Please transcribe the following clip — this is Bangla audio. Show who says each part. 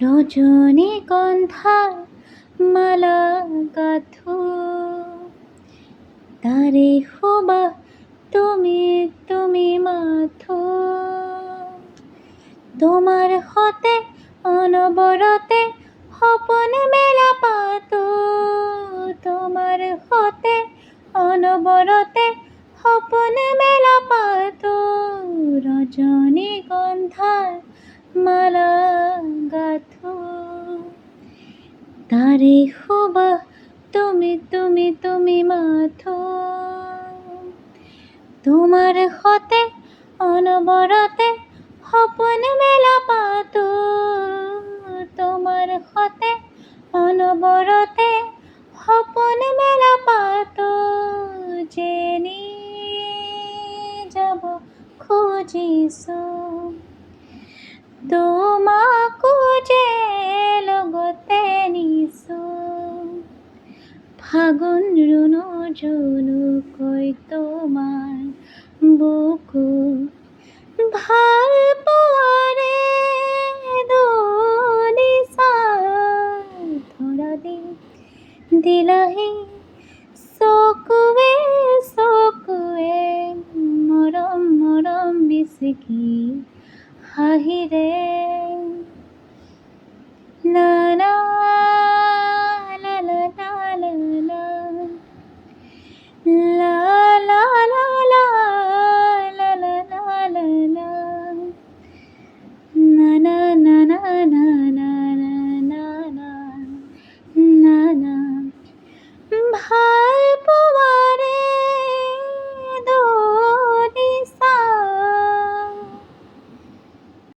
Speaker 1: রজনীগন্ধার মালা গাঁথো, তারে হুবা তুমি তুমি মাথো। তোমার হতে অনবরতে স্বপন মেলা পাতো, তোমার হতে অনবরতে স্বপন মেলা পাতো। রজনীগন্ধার মালা গাঁথো, তারে হুবা তুমি তুমি তুমি মাথো। তোমার হতে অনবরতে স্বপন মেলা পাতো, তোমার হতে অনবরতে স্বপন মেলা পাতো। জেনি যাব খুঁজিছো তোমাকো